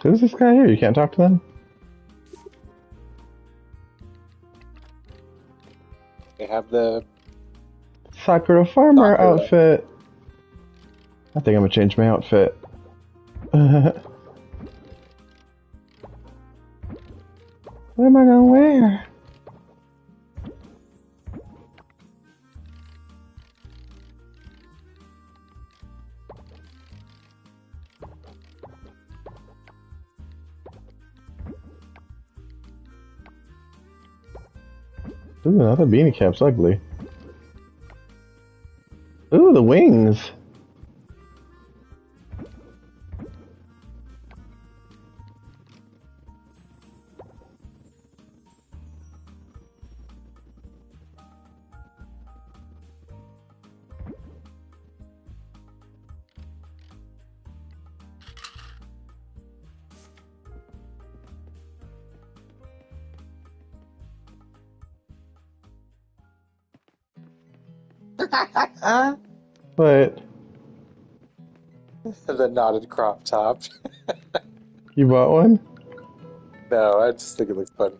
Who's this guy here? You can't talk to them? They have the Sakura Farmer Sakura. outfit. I think I'm gonna change my outfit. What am I gonna wear? Ooh, another beanie cap's ugly. Ooh, the wings. What? The knotted crop top. You bought one? No, I just think it looks funny.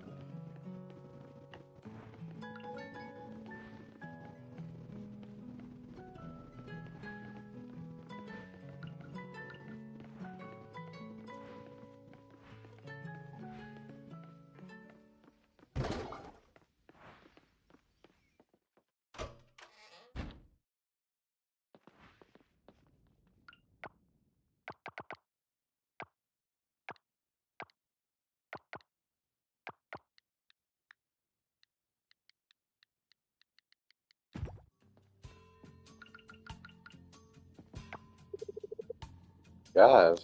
God.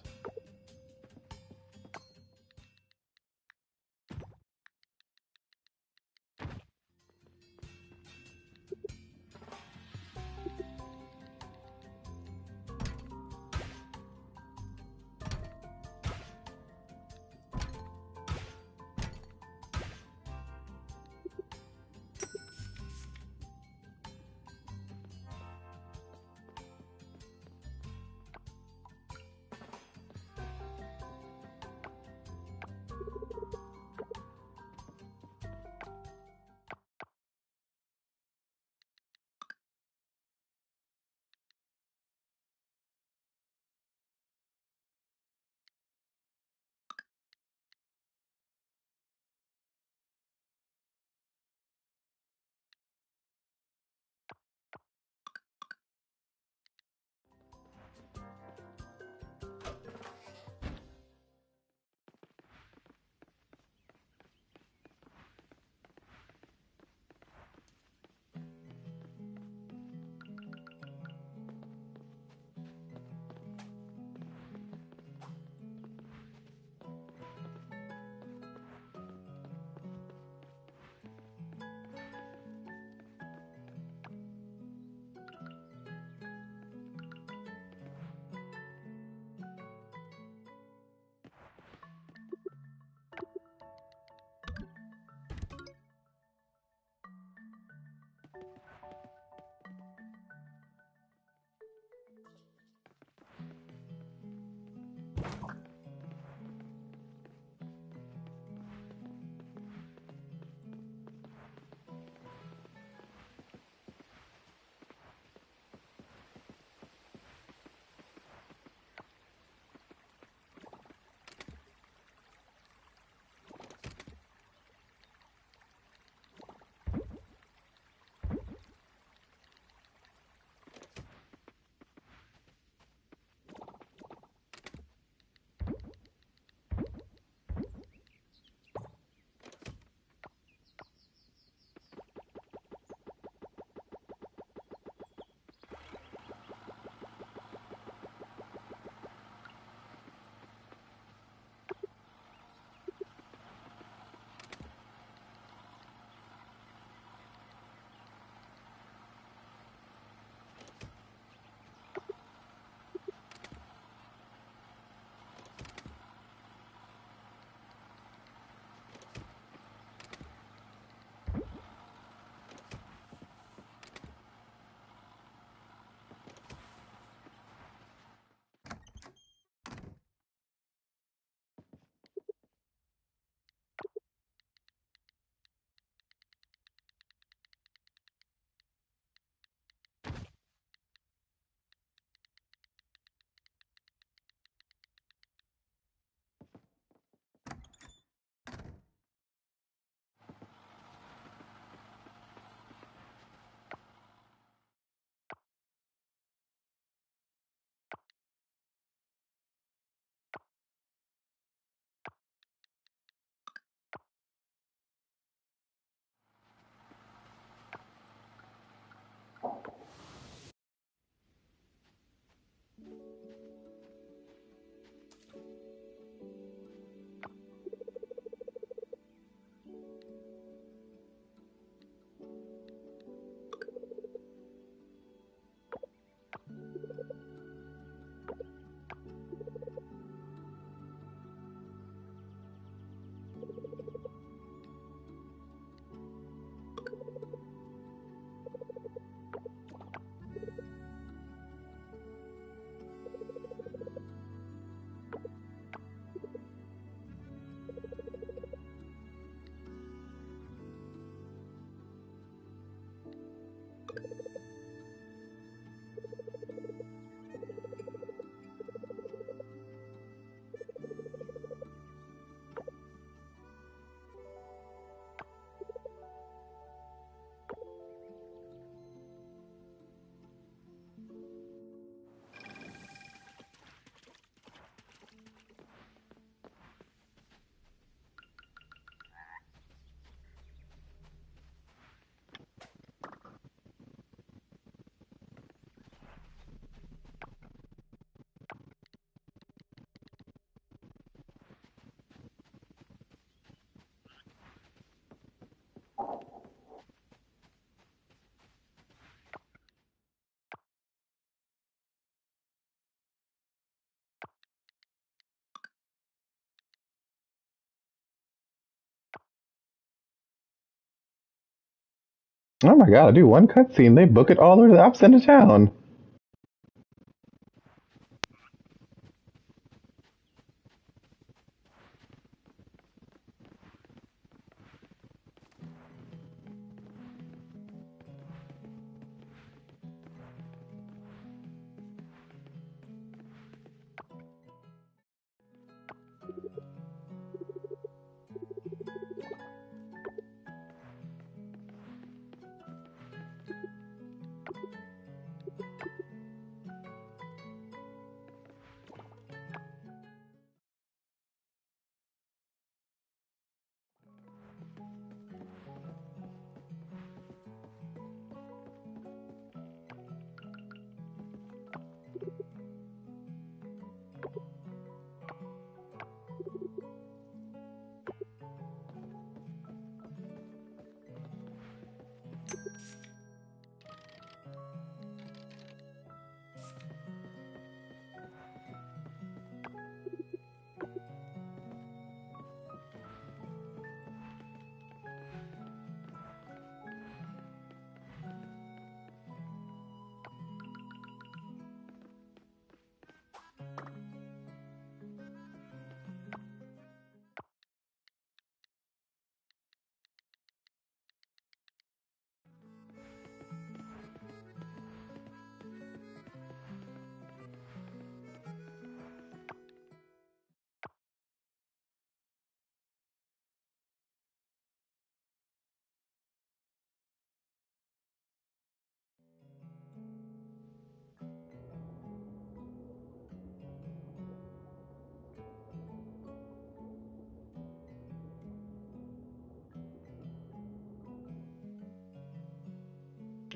Oh my god, I do one cutscene, they book it all over the opposite end of town.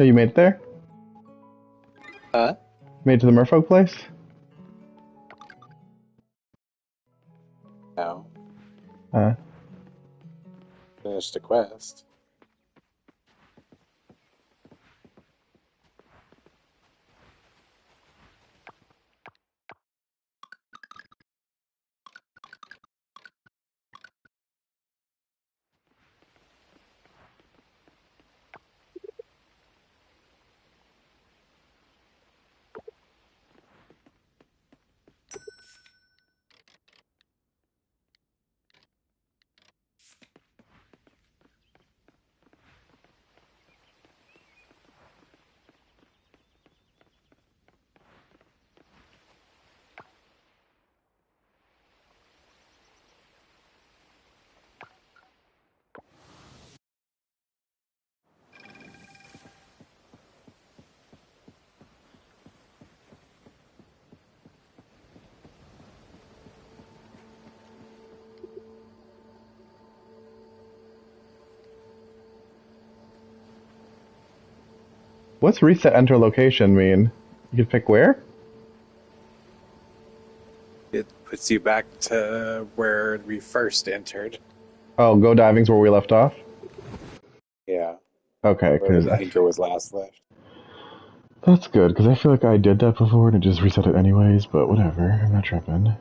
Oh, you made it there? Huh? Made it to the merfolk place? No. Uh, Finished a quest. what's reset enter location mean? You can pick where? It puts you back to where we first entered. Oh, go diving's where we left off? Yeah, Okay, wherever because the anchor was last left. that's good, because I feel like I did that before and it just reset it anyways, but whatever, I'm not tripping.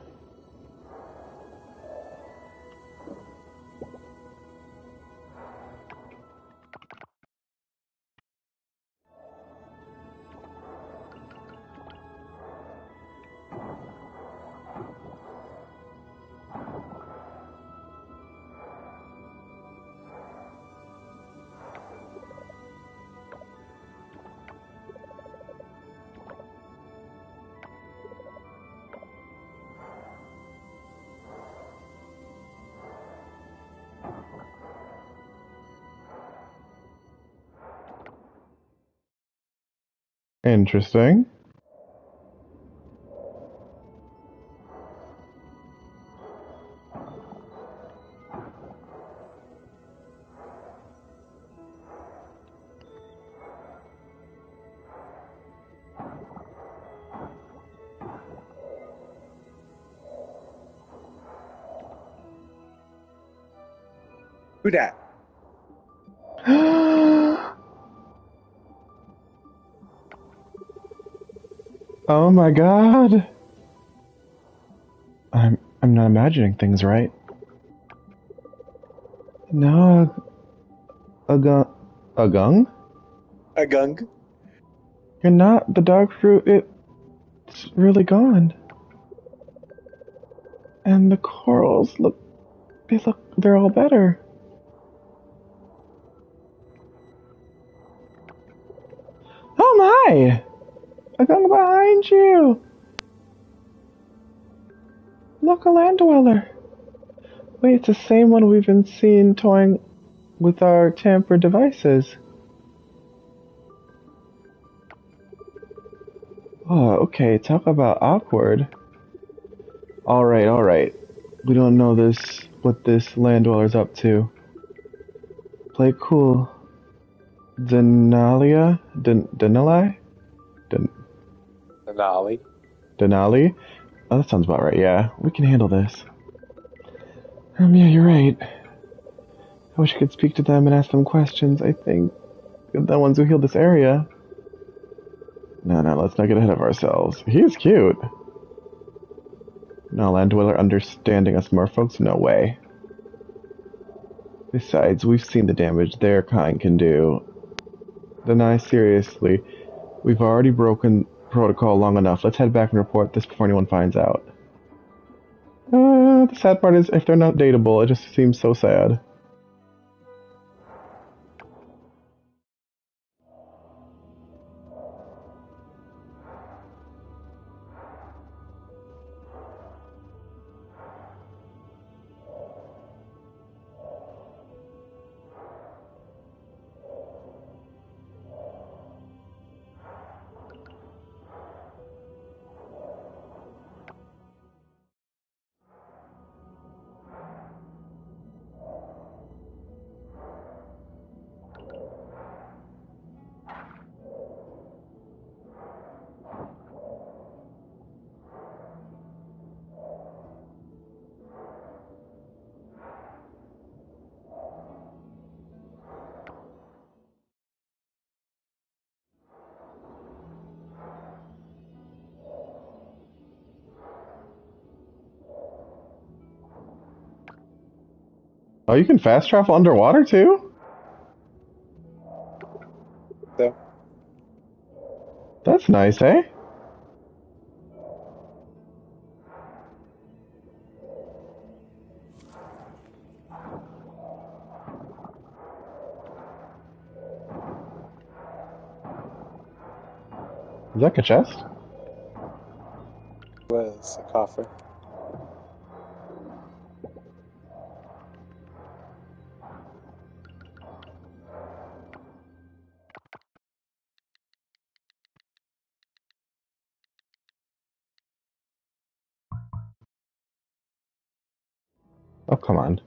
Interesting. Who dat? Oh my god! I'm not imagining things right. No, a gung? A gung? You're not. The dog fruit, it's really gone. And the corals they're all better. Oh my! A gung behind you! Look, a land dweller. Wait, it's the same one we've been seeing toying with our tampered devices. Oh, okay, talk about awkward. Alright. We don't know what this land dweller's up to. Play cool. Denali? Denali. Denali? Oh, that sounds about right, yeah. We can handle this. Yeah, you're right. I wish I could speak to them and ask them questions. I think they're the ones who healed this area. No, let's not get ahead of ourselves. He's cute. No, land dweller understanding us merfolks? No way. Besides, we've seen the damage their kind can do. Deny, seriously. We've already broken protocol long enough. Let's head back and report this before anyone finds out. The sad part is, if they're not dateable, it just seems so sad. Oh, you can fast travel underwater too? So, That's nice, eh? Is that a chest? was a coffer. Oh, come on.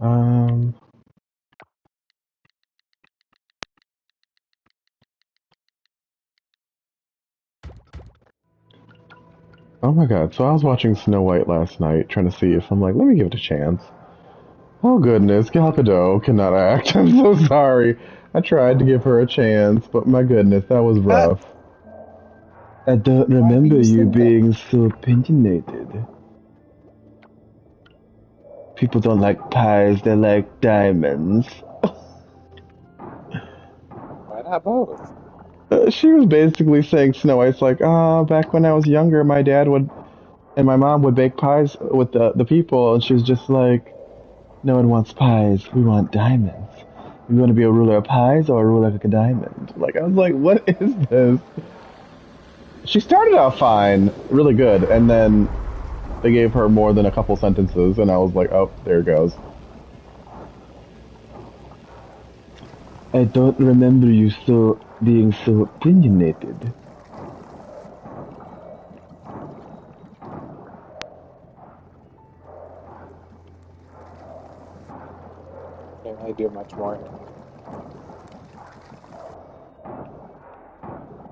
Um... Oh my god, so I was watching Snow White last night, trying to see if I'm like, let me give it a chance. Oh goodness, Gal Gadot cannot act. I'm so sorry. I tried to give her a chance, but my goodness, that was Ah, rough. I don't why do remember you you say that? being so opinionated. People don't like pies, they like diamonds. Why not both? She was basically saying Snow White's like, back when I was younger, my dad would and my mom would bake pies with the people, and she was just like, no one wants pies, we want diamonds. You want to be a ruler of pies or a ruler of a diamond? Like, I was like, what is this? She started out fine, really good, and then they gave her more than a couple sentences, and I was like, oh, there it goes. I don't remember you being so opinionated. Can't really do much more.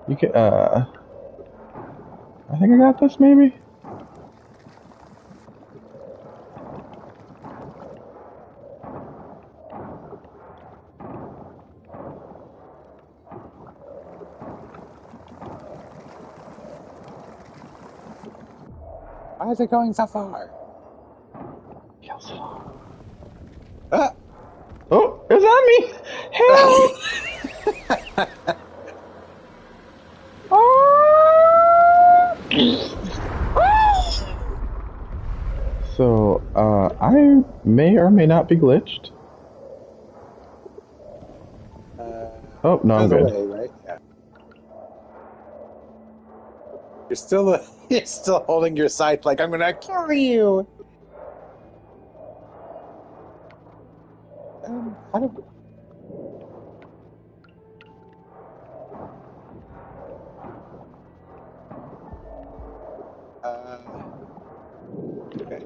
You can, I think I got this, maybe? Why is it going so far? Yes. Is that me? Help! So, I may or may not be glitched. Oh, no, I'm Either good. way, right? Yeah. You're still you're still holding your scythe like I'm gonna kill you. How do okay.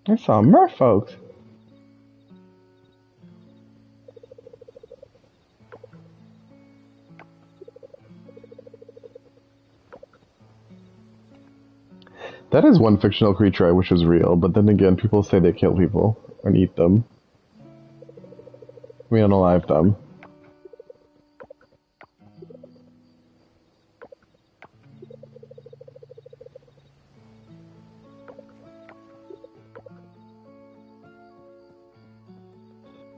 I saw merfolks. That is one fictional creature I wish was real, but then again, people say they kill people and eat them. We unalive them.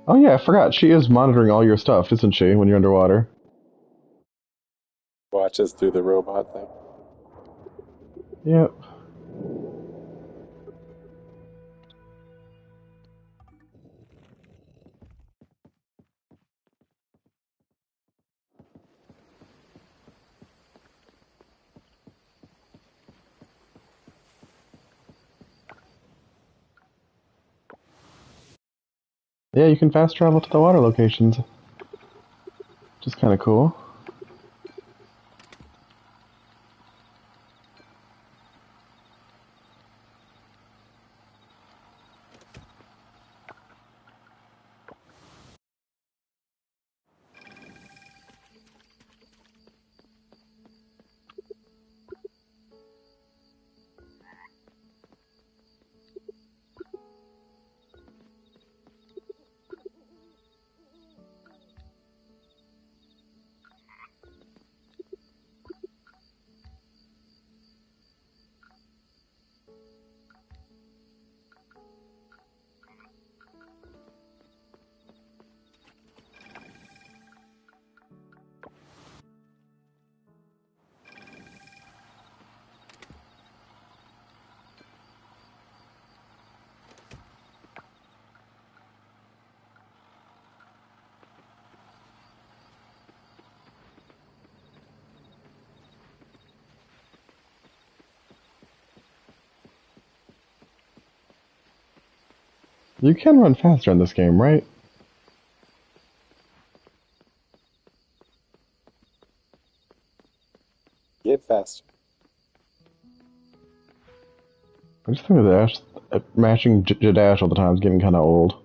Oh yeah, I forgot. She is monitoring all your stuff, isn't she, when you're underwater? Watch us through the robot thing. Yep. Yeah, you can fast travel to the water locations. Which is kind of cool. You can run faster in this game, right? Get faster. I just think the dash, mashing dash all the time is getting kind of old.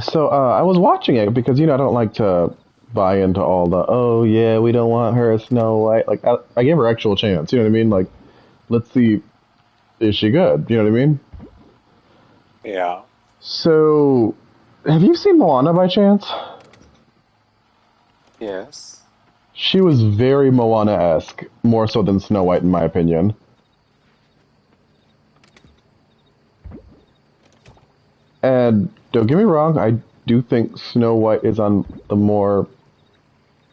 So I was watching it because I don't like to buy into all the oh yeah we don't want her as Snow White. Like I gave her actual chance. You know what I mean? Like let's see, is she good? You know what I mean? Yeah. So have you seen Moana by chance? Yes. She was very Moana-esque, more so than Snow White in my opinion. And don't get me wrong, I do think Snow White is on the more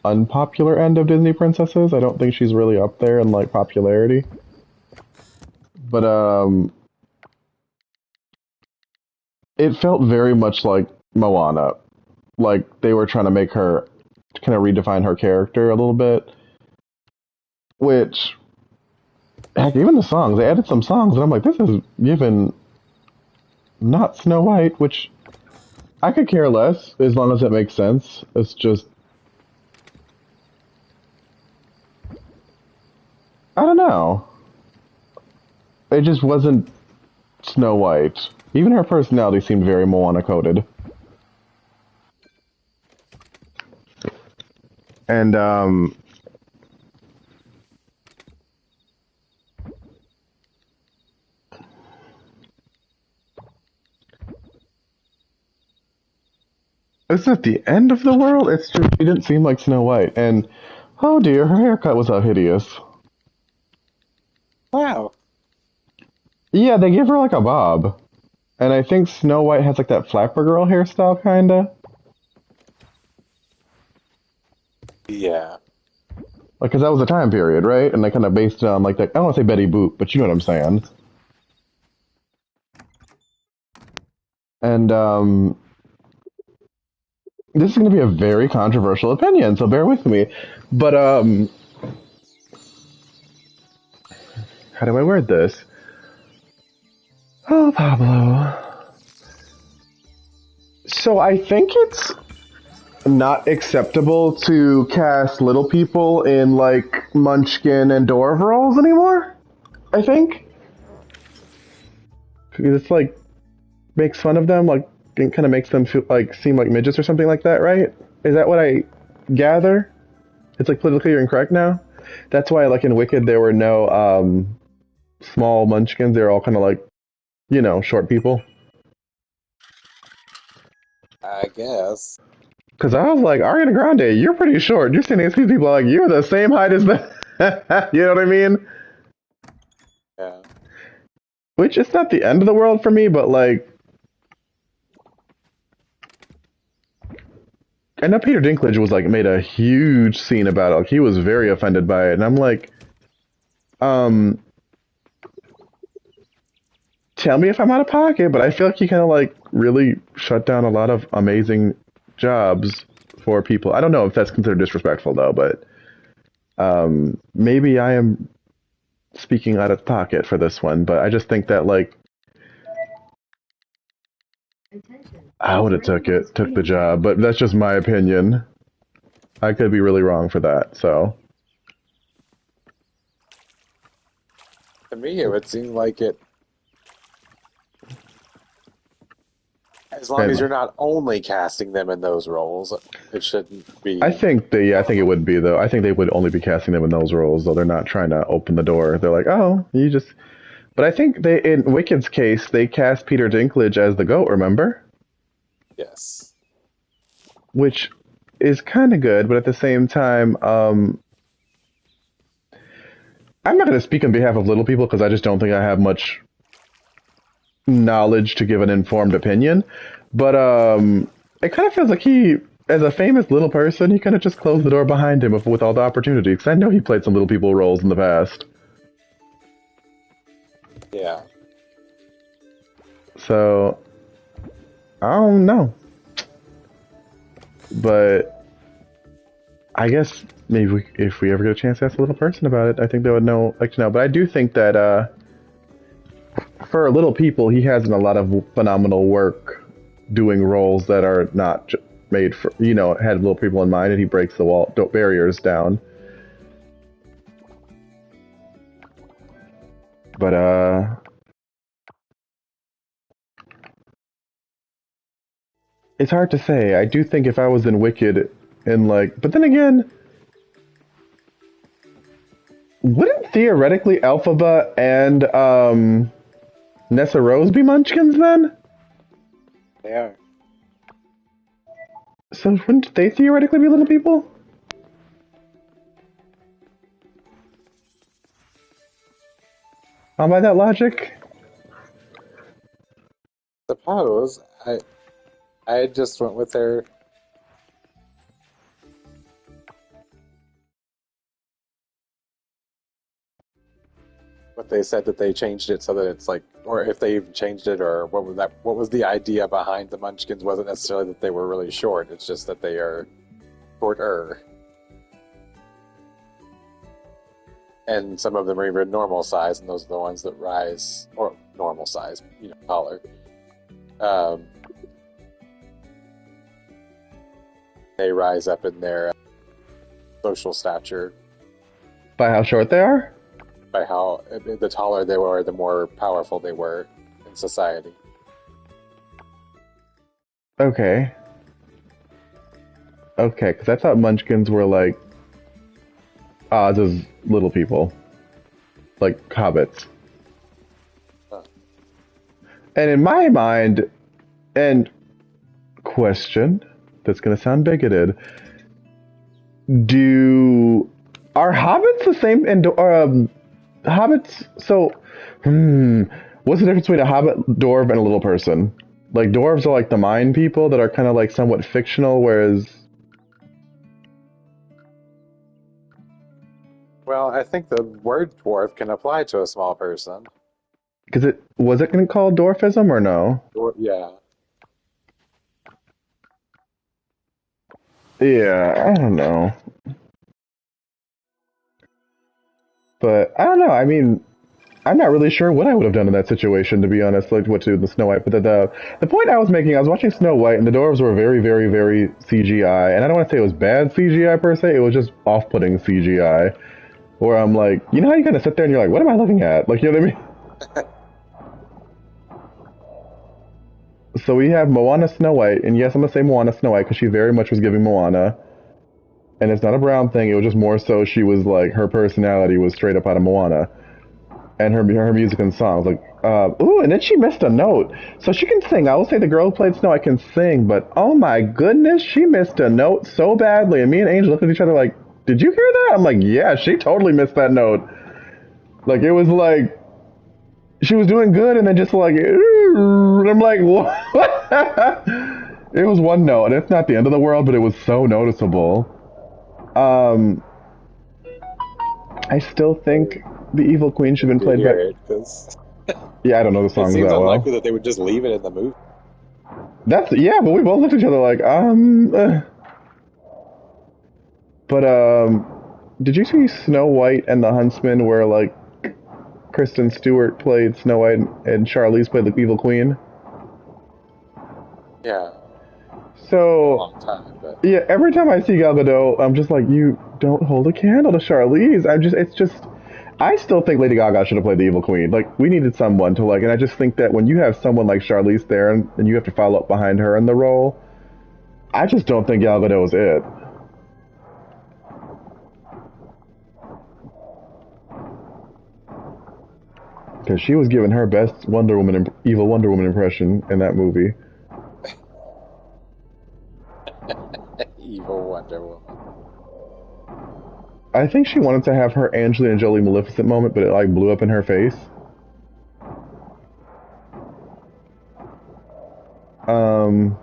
unpopular end of Disney princesses. I don't think she's really up there in like popularity. But it felt very much like Moana. Like they were trying to make her kind of redefine her character a little bit. Which heck, even the songs, they added some songs and I'm like, this is given not Snow White, which I could care less as long as it makes sense. It's just know. It just wasn't Snow White. Even her personality seemed very Moana coded. And it's not the end of the world. It's just she didn't seem like Snow White, and oh dear, her haircut was hideous. Wow. Yeah, they gave her like a bob, and I think Snow White has like that flapper girl hairstyle, kinda. Yeah. Like, cause that was the time period, right? And they kind of based it on like that. I don't want to say Betty Boop, but you know what I'm saying. And this is going to be a very controversial opinion, so bear with me. But how do I word this? Oh, Pablo. So I think it's not acceptable to cast little people in like Munchkin and Dwarf roles anymore. I think because it's like makes fun of them, like it kind of makes them feel like seem like midgets or something like that, right? Is that what I gather? It's like politically incorrect now. That's why, like in Wicked, there were no small Munchkins. They're all kind of like, short people. I guess. Because I was like, Ariana Grande, you're pretty short. You're standing next to these people like you're the same height as them. You know what I mean? Yeah. Which it's not the end of the world for me, but like, I know Peter Dinklage was like made a huge scene about it. Like he was very offended by it, and I'm like, um, tell me if I'm out of pocket, but I feel like he kind of like really shut down a lot of amazing jobs for people. I don't know if that's considered disrespectful though, but maybe I am speaking out of pocket for this one. But I just think that like I would have took the job, but that's just my opinion. I could be really wrong for that. So To me, it would seem like it, as long as and you're not only casting them in those roles, it shouldn't I be. think I think it would be though. I think they would only be casting them in those roles though. They're not trying to open the door. They're like, oh, you just. But I think they in Wicked's case they cast Peter Dinklage as the goat. Remember? Yes. Which is kind of good, but at the same time, I'm not going to speak on behalf of little people because I just don't think I have much knowledge to give an informed opinion. But it kind of feels like he, as a famous little person, he kind of just closed the door behind him with all the opportunity. Because I know he played some little people roles in the past. Yeah. So I don't know, but I guess maybe if we ever get a chance to ask a little person about it, I think they would like to know. But I do think that for little people, he has done a lot of phenomenal work doing roles that are not made for had little people in mind, and he breaks the barriers down. But it's hard to say. I do think if I was in Wicked and like, but then again, wouldn't theoretically Elphaba and Nessa Rose be Munchkins then? They are. So wouldn't they theoretically be little people? By that logic? Suppose I just went with their. What they said that they changed it so that it's like, or if they even changed it, or what was that? What was the idea behind the Munchkins? Wasn't necessarily that they were really short. It's just that they are shorter, and some of them are even normal size, and those are the ones that rise, or normal size, taller. Um, they rise up in their social stature. By how short they are? by how the taller they were, the more powerful they were in society. Okay. Okay, because I thought Munchkins were like Oz's little people, like hobbits. Huh. And in my mind, and question that's gonna sound bigoted, do are hobbits the same? And hobbits. So, what's the difference between a hobbit, dwarf, and a little person? Like dwarves are like the mine people that are kind of like somewhat fictional, whereas Well, I think the word dwarf can apply to a small person. because it was it going to call dwarfism or no? Yeah. Yeah, I don't know, but I don't know. I mean, I'm not really sure what I would have done in that situation, to be honest. Like what to do with the Snow White, but the point I was making, I was watching Snow White, and the dwarves were very, very, very CGI, and I don't want to say it was bad CGI per se. It was just off-putting CGI. Where I'm like, you know how you kind of sit there and you're like, what am I looking at? Like, you know what I mean? So we have Moana Snow White, and yes, I'm gonna say Moana Snow White because she very much was giving Moana, and it's not a brown thing. It was just more so she was like her personality was straight up out of Moana, and her music and songs like, ooh, and then she missed a note, so she can sing. I will say the girl who played Snow White can sing, but oh my goodness, she missed a note so badly, and me and Angel looked at each other like, did you hear that? I'm like, yeah, she totally missed that note. Like it was like she was doing good, and then just like, and I'm like, what? It was one note, and it's not the end of the world, but it was so noticeable. Um, I still think the Evil Queen should have been To played by. hear it because Yeah, I don't know the it songs seems that well. unlikely that they would just leave it in the movie. That's yeah, but we both looked at each other like, But did you see Snow White and the Huntsman, where like Kristen Stewart played Snow White and Charlize played the Evil Queen? Yeah, a So long time, but yeah, every time I see Gal Gadot, I'm just like, you don't hold a candle to Charlize. It's just, I still think Lady Gaga should have played the Evil Queen. Like, we needed someone to like, and I just think that when you have someone like Charlize there and you have to follow up behind her in the role, I just don't think Gal Gadot is it. Because she was giving her best evil Wonder Woman impression in that movie. evil Wonder Woman. I think she wanted to have her Angelina Jolie Maleficent moment, but it like blew up in her face. Um,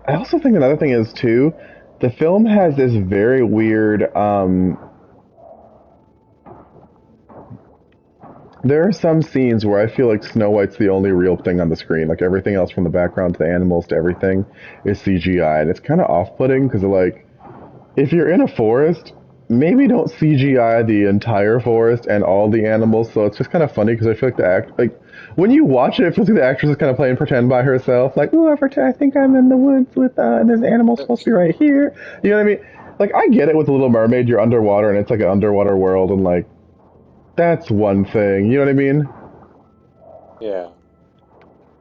I also think another thing is too, the film has this very weird. There are some scenes where I feel like Snow White's the only real thing on the screen. Like everything else, from the background to the animals to everything, is CGI, and it's kind of off-putting because like, if you're in a forest, maybe don't CGI the entire forest and all the animals. So it's just kind of funny because I feel like when you watch it, it feels like the actress is kind of playing pretend by herself. Like, ooh, I think I'm in the woods with and there's animals supposed to be right here. You know what I mean? Like, I get it with the Little Mermaid. You're underwater and it's like an underwater world, and like that's one thing. You know what I mean? Yeah,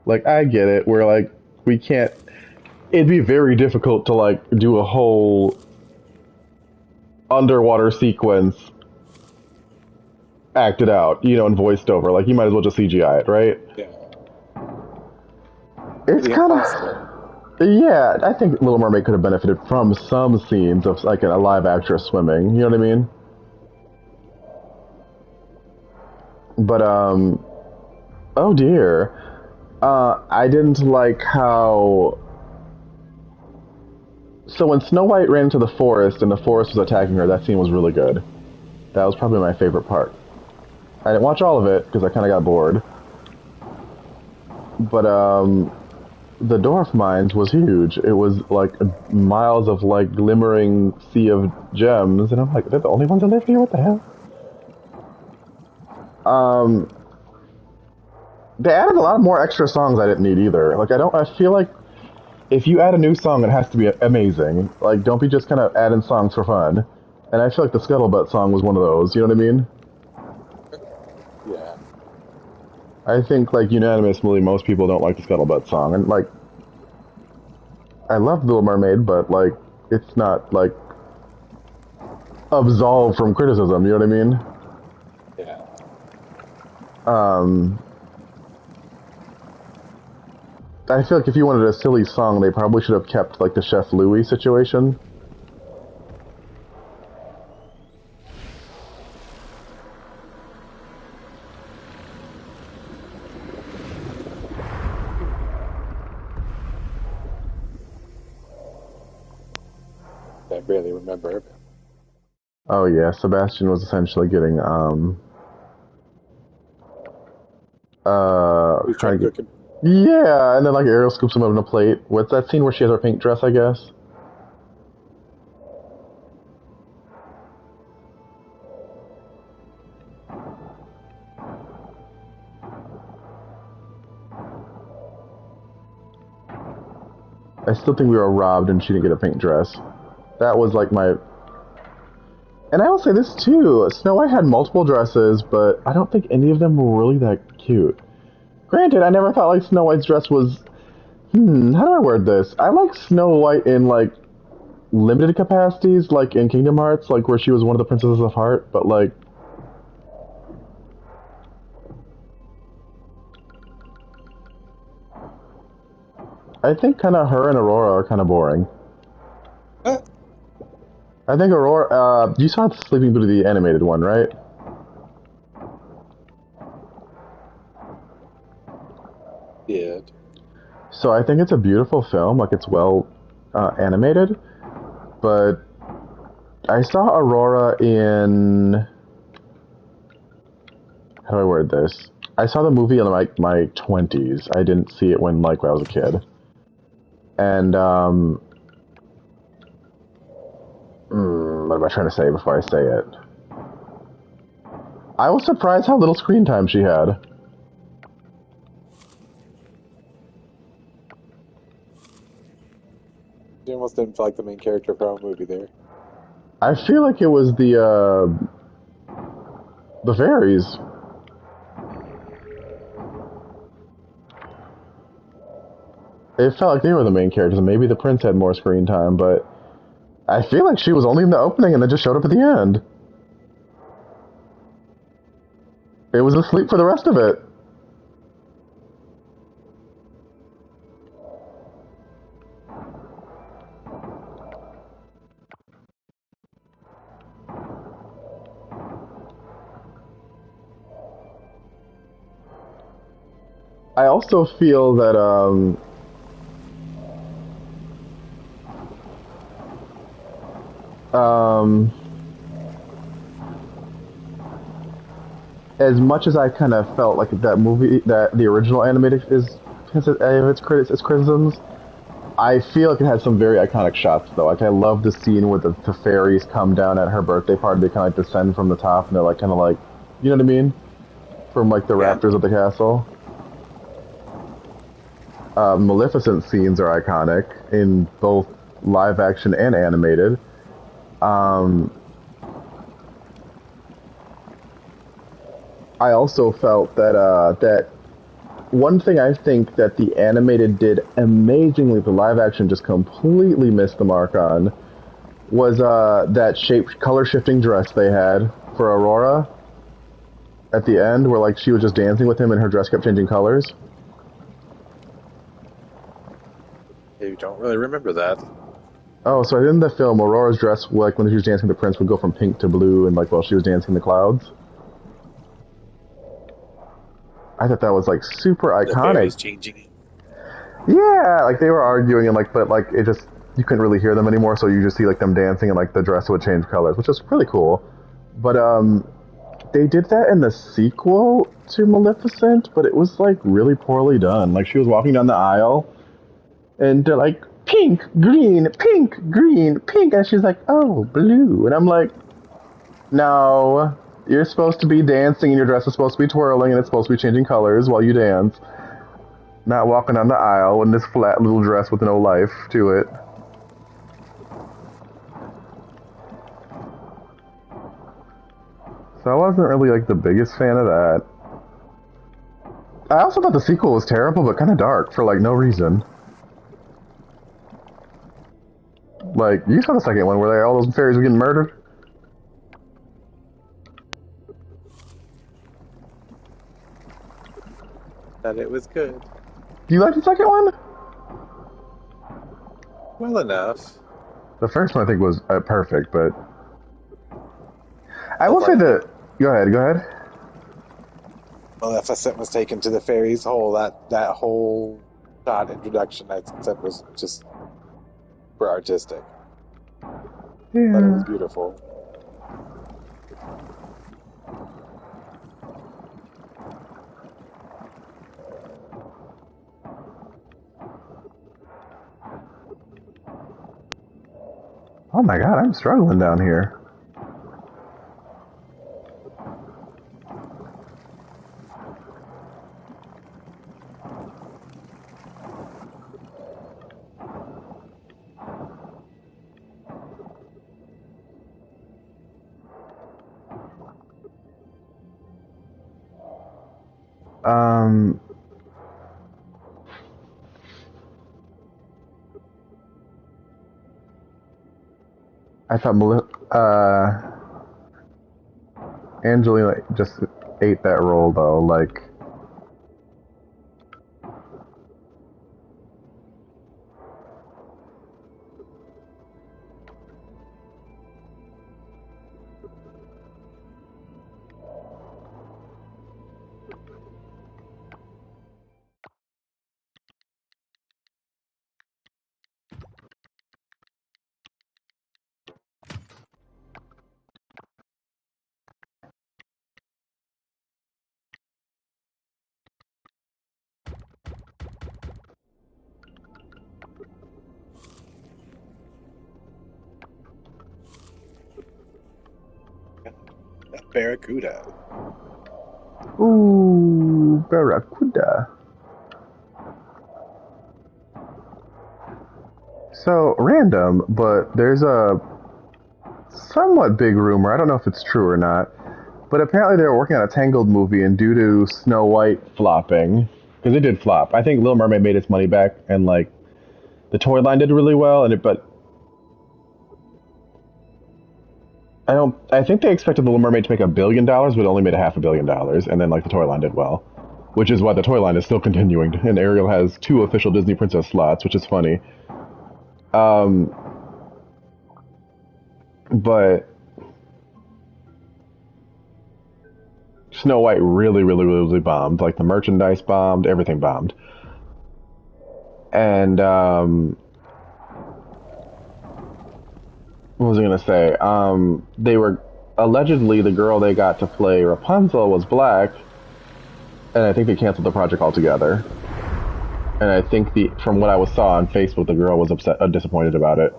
Like, I get it. We're like, we can't. It'd be very difficult to like do a whole underwater sequence acted out, and voiced over. Like you might as well just CGI it, right? yeah. It's The kind impossible. of yeah. I think Little Mermaid could have benefited from some scenes of like a live actress swimming. You know what I mean? But oh dear, I didn't like how. So when Snow White ran into the forest and the forest was attacking her, that scene was really good. That was probably my favorite part. I didn't watch all of it because I kind of got bored. But the dwarf mines was huge. It was like miles of like glimmering sea of gems, and I'm like, they're the only ones that live here. What the hell? Um, They added a lot more extra songs I didn't need either. Like I feel like if you add a new song, it has to be amazing. Like don't be just kind of adding songs for fun. And I feel like the Scuttlebutt song was one of those. You know what I mean? Yeah. I think like unanimously most people don't like the Scuttlebutt song, and like I love Little Mermaid, but like it's not like absolved from criticism. You know what I mean? Yeah. Um, I feel like if you wanted a silly song, they probably should have kept like the Chef Louis situation. I barely remember. Oh yeah, Sebastian was essentially getting Who's trying trying to to get cook him? yeah, and then like Ariel scoops him up in a plate. What's that scene where she has her pink dress? I guess. I still think we were robbed and she didn't get a pink dress. That was like my. And I will say this too: Snow White had multiple dresses, but I don't think any of them were really that cute. Granted, I never thought like Snow White's dress was. How do I word this? I like Snow White in like limited capacities, like in Kingdom Hearts, like where she was one of the princesses of heart. But like, I think kind of her and Aurora are kind of boring. Huh? I think Aurora. You saw the Sleeping Beauty, the animated one, right? Did. So I think it's a beautiful film. Like it's well animated, but I saw Aurora in. How do I word this? I saw the movie in like my 20s. I didn't see it when I was a kid. And what am I trying to say before I say it? I was surprised how little screen time she had. She almost didn't feel like the main character of her own movie there. I feel like it was the fairies. It felt like they were the main characters, and maybe the prince had more screen time, but I feel like she was only in the opening and then just showed up at the end. It was asleep for the rest of it. I also feel that um, as much as I kind of felt like that movie, that the original animated has its criticisms, I feel like it had some very iconic shots though. Like I love the scene where the fairies come down at her birthday party. They kind of like descend from the top, and they're like kind of like, you know what I mean, from like the Yeah. rafters of the castle. Maleficent scenes are iconic in both live action and animated. Um, I also felt that one thing I think that the animated did amazingly, the live action just completely missed the mark on, was that shape color shifting dress they had for Aurora at the end, where like she was just dancing with him and her dress kept changing colors. You don't really remember that. Oh, so in the film, Aurora's dress, like when she was dancing with the prince, would go from pink to blue, and like while she was dancing in the clouds. I thought that was like super The iconic. fairies changing it. Yeah, like they were arguing and like, but like it just you couldn't really hear them anymore, so you just see like them dancing and like the dress would change colors, which was really cool. But they did that in the sequel to Maleficent, but it was like really poorly done. Like she was walking down the aisle and they're like pink, green, pink, and she's like, oh, blue, and I'm like, no. You're supposed to be dancing, and your dress is supposed to be twirling, and it's supposed to be changing colors while you dance. Not walking down the aisle in this flat little dress with no life to it. So I wasn't really like the biggest fan of that. I also thought the sequel was terrible, but kind of dark for like no reason. Like, you saw the second one where all those fairies were getting murdered? That it was good. Do you like the second one? Well enough. The first one I think was perfect, but I The will say part that. Go ahead, go ahead. well, Maleficent was taken to the fairies whole that whole shot introduction I said was just super artistic. But it was Yeah. beautiful. Oh my god, I'm struggling down here. Um, I thought Angelina just ate that role though. Like, That Barracuda. ooh, Barracuda. So random, but there's a somewhat big rumor. I don't know if it's true or not, but apparently they were working on a Tangled movie, and due to Snow White flopping, because it did flop, I think Little Mermaid made its money back, and like the toy line did really well, but I don't. I think they expected the Little Mermaid to make $1 billion, but it only made $500 million, and then like the toy line did well, which is why the toy line is still continuing. And Ariel has 2 official Disney Princess slots, which is funny. Um, but Snow White really, really, really bombed. Like the merchandise bombed, everything bombed, and what was I gonna say? They were allegedly the girl they got to play Rapunzel was black, and I think they canceled the project altogether. And I think from what I saw on Facebook, the girl was upset, disappointed about it.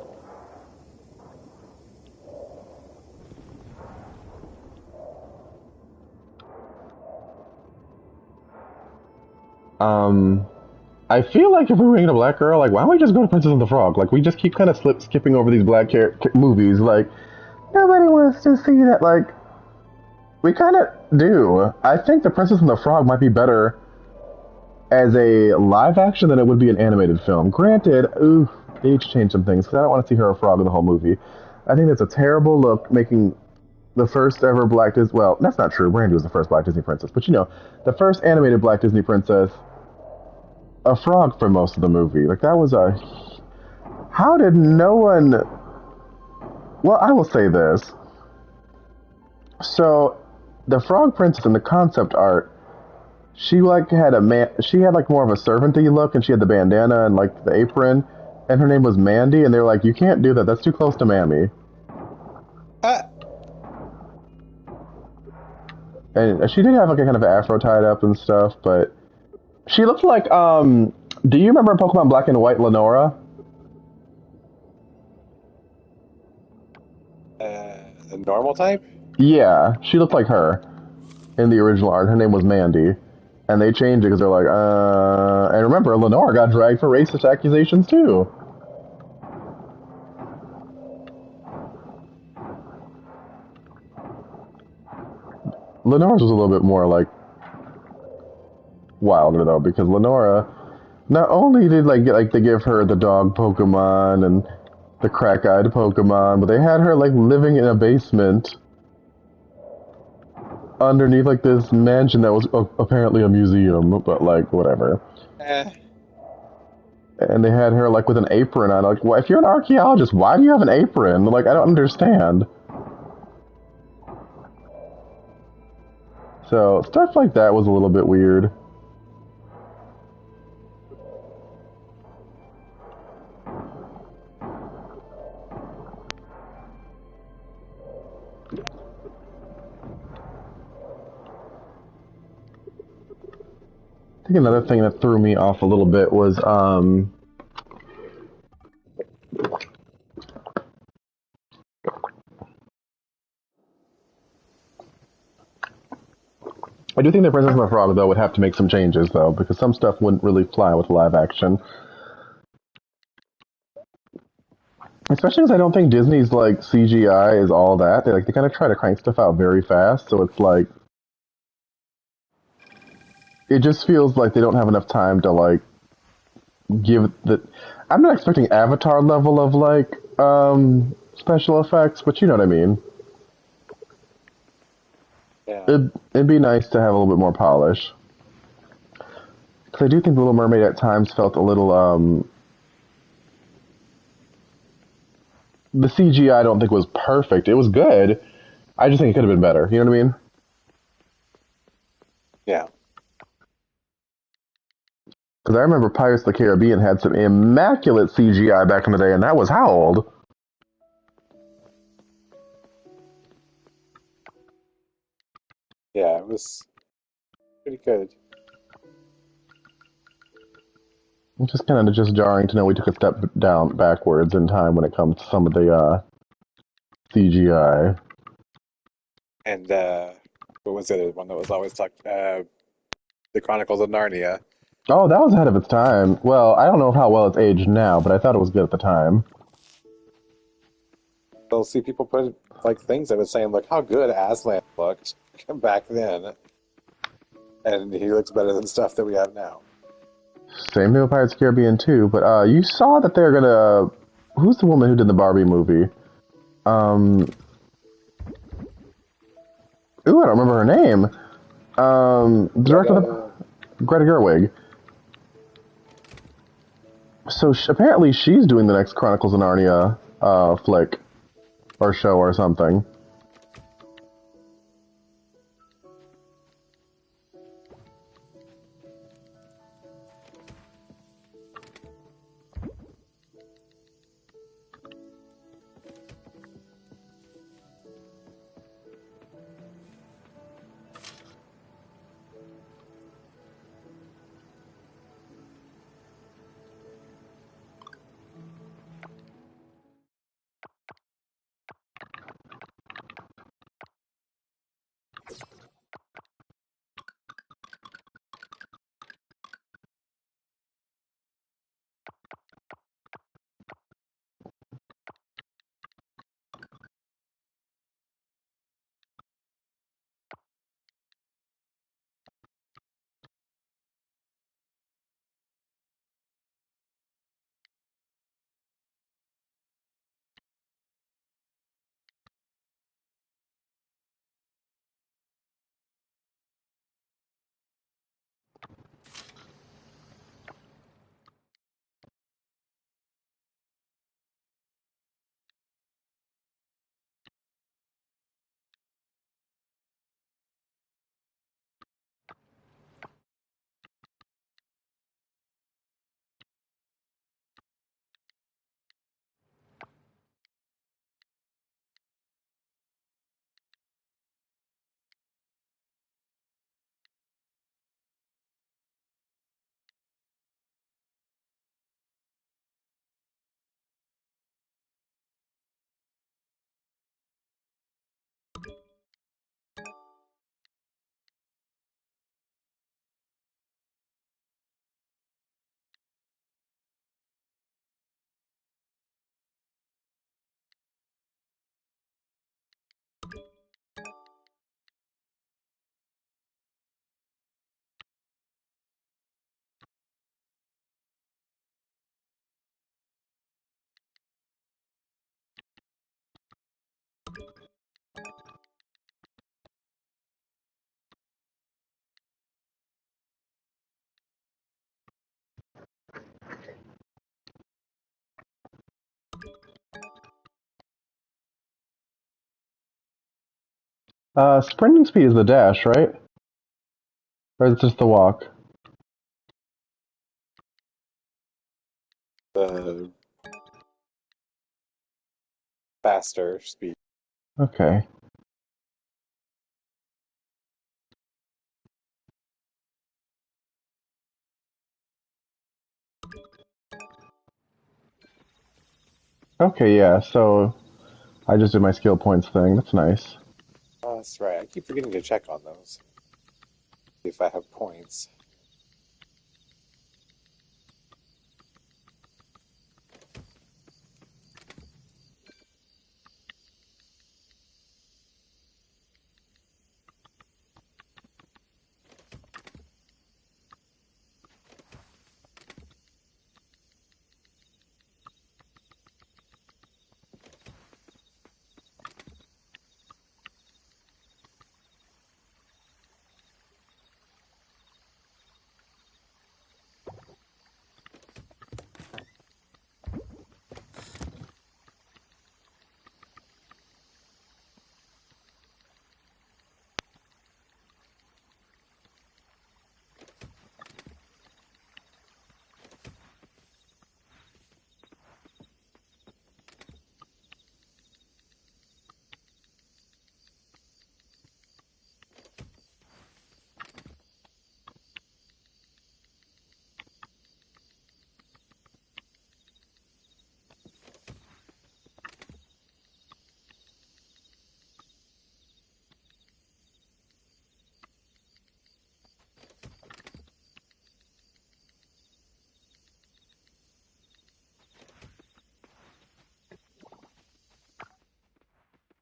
Um, I feel like if we were making a black girl, like why don't we just go to Princess and the Frog? Like we just keep kind of skipping over these black movies. Like nobody wants to see that. Like we kind of do. I think the Princess and the Frog might be better as a live action than it would be an animated film. Granted, ooh, they need to change some things because I don't want to see her a frog in the whole movie. I think that's a terrible look, making the first ever black Disney. Well, that's not true. Brandy was the first black Disney princess, but you know, the first animated black Disney princess, a frog for most of the movie. Like that was a. How did no one? Well, I will say this. So, the frog princess in the concept art, she like had a man. She had like more of a servanty look, and she had the bandana and like the apron, and her name was Mandy. And they were like, "You can't do that. That's too close to Mammy." Ah, And she did have like a kind of afro tied up and stuff, but she looked like do you remember Pokemon Black and White Lenora? the normal type? Yeah, she looked like her in the original art. Her name was Mandy. And they changed it because they're like, And remember, Lenore got dragged for racist accusations too. Lenore's was a little bit more like wilder though, because Lenora not only did they give her the dog Pokemon and the crack-eyed Pokemon, but they had her like living in a basement underneath like this mansion that was apparently a museum, but like whatever. Eh, And they had her like with an apron on. Like, well, if you're an archaeologist, why do you have an apron? Like, I don't understand. So stuff like that was a little bit weird. I think another thing that threw me off a little bit was I do think that Princess and the Frog though would have to make some changes though, because some stuff wouldn't really fly with live action. Especially because I don't think Disney's like CGI is all that. They kind of try to crank stuff out very fast, so it's like it just feels like they don't have enough time to like give the. I'm not expecting Avatar level of like special effects, but you know what I mean. yeah. It'd be nice to have a little bit more polish. Because I do think The Little Mermaid at times felt a little the CGI I don't think was perfect. It was good. I just think it could have been better. You know what I mean? Yeah. Because I remember Pirates of the Caribbean had some immaculate CGI back in the day, and that was how old? Yeah, it was pretty good. It's just kind of just jarring to know we took a step down backwards in time when it comes to some of the CGI. And what was the other one that was always talked? The Chronicles of Narnia. Oh, that was ahead of its time. Well, I don't know how well it's aged now, but I thought it was good at the time. They'll see people put like things of it saying, "Look how good Aslan looked back then," and he looks better than stuff that we have now. Same thing with Pirates of the Caribbean too. But you saw that they're gonna. Who's the woman who did the Barbie movie? Um, ooh, I don't remember her name. The director of Greta, Greta Gerwig. So apparently she's doing the next Chronicles of Narnia flick or show or something. Sprinting speed is the dash, right? Or is it just the walk? The faster speed. Okay. Okay, yeah, so I just did my skill points thing. That's nice. Oh, that's right. I keep forgetting to check on those. See if I have points.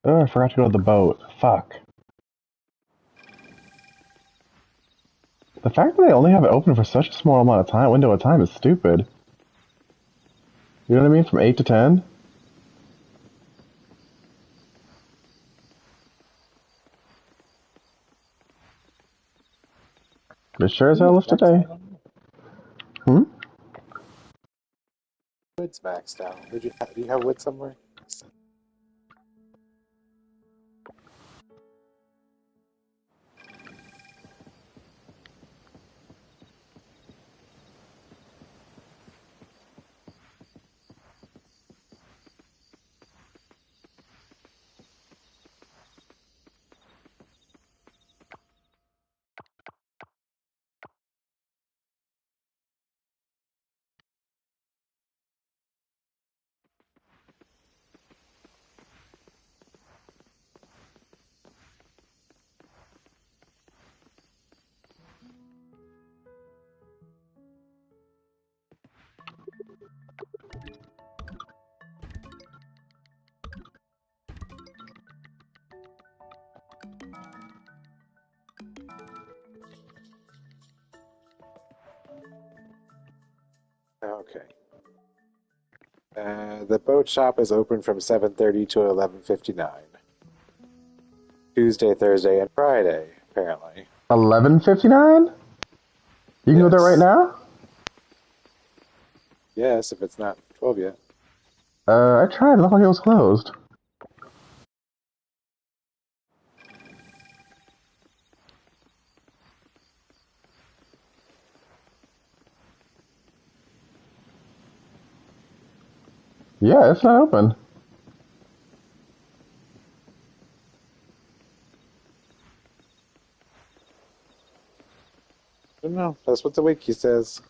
Oh, I forgot to go to the boat. Fuck. The fact that they only have it open for such a small amount of time, window of time, is stupid. You know what I mean? From 8 to 10? It sure as hell is Maxed today. out on me. Hmm? Wood's maxed out. Do you have wood somewhere? Okay. The boat shop is open from 7:30 to 11:59. Tuesday, Thursday, and Friday, apparently. 11:59? You can go there right Yes. now? Yes, if it's not 12 yet. I tried. It looked like it was closed. Yeah, it's not open. I don't know. That's what the wiki says.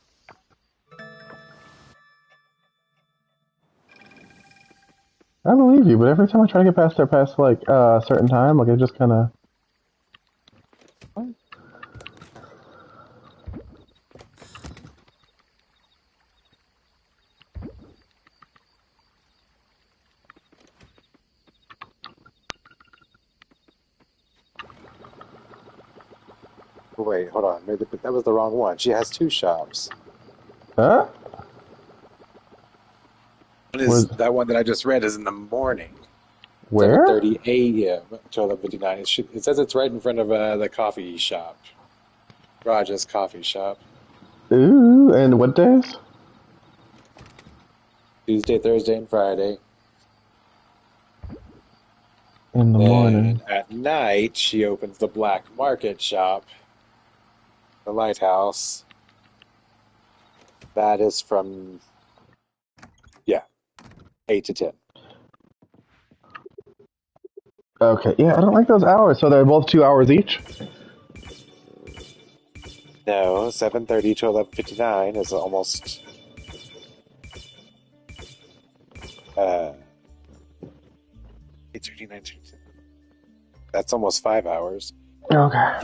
I believe you, but every time I try to get past there past like a certain time, like it just kind of. What? Wait, hold on. Maybe that was the wrong one. She has two shops. Huh? One is Was that one that I just read is in the morning, where? 7:30 a.m. to 11:59. It says it's right in front of the coffee shop, Raj's coffee shop. Ooh, and what days? Tuesday, Thursday, and Friday. in the Then morning. at night, she opens the black market shop, the lighthouse. That is from, yeah, 8 to 10. Okay, yeah, I don't like those hours. So they're both 2 hours each. No, 7:30 to 11:59 is almost, uh, 8:30, 9:30. That's almost 5 hours. Okay.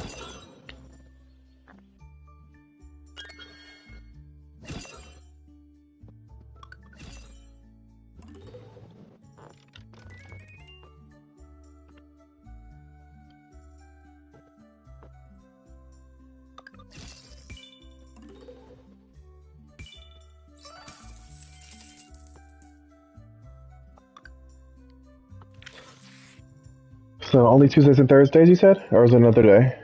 So only Tuesdays and Thursdays, you said, or is it another day?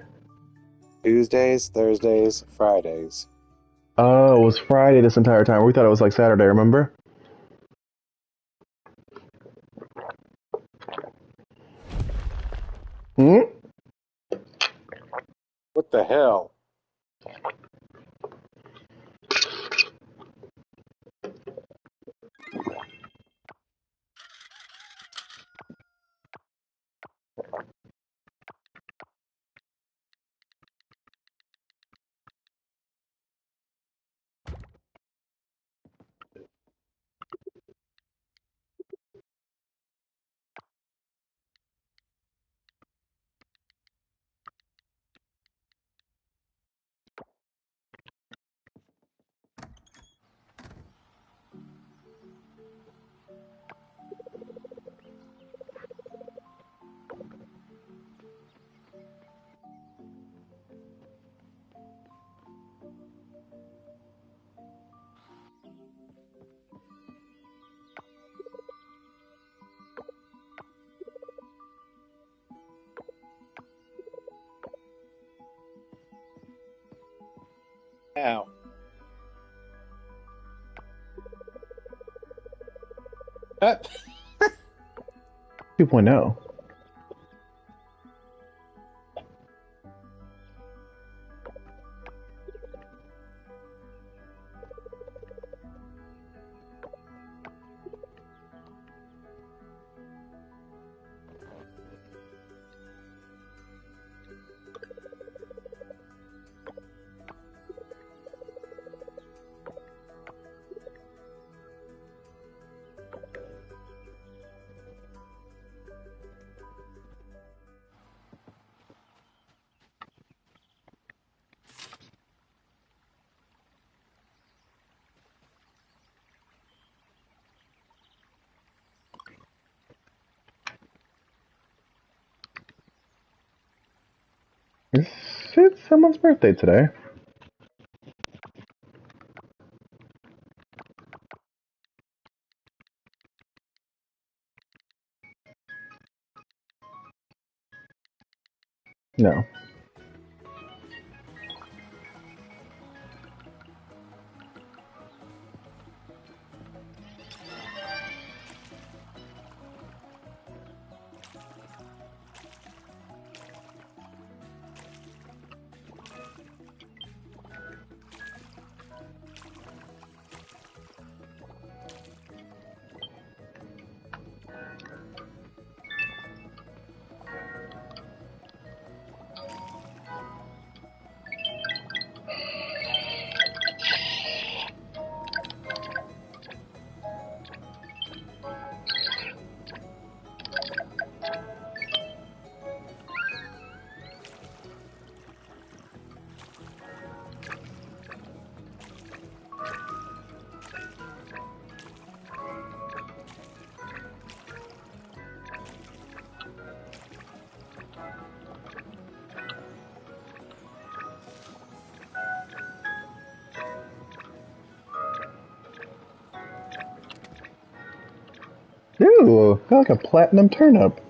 Tuesdays, Thursdays, Fridays. Oh, it was Friday this entire time. We thought it was like Saturday. Remember? Hmm. What the hell? Ow. 2.0. Is it someone's birthday today? No. Ooh, got like a platinum turnip.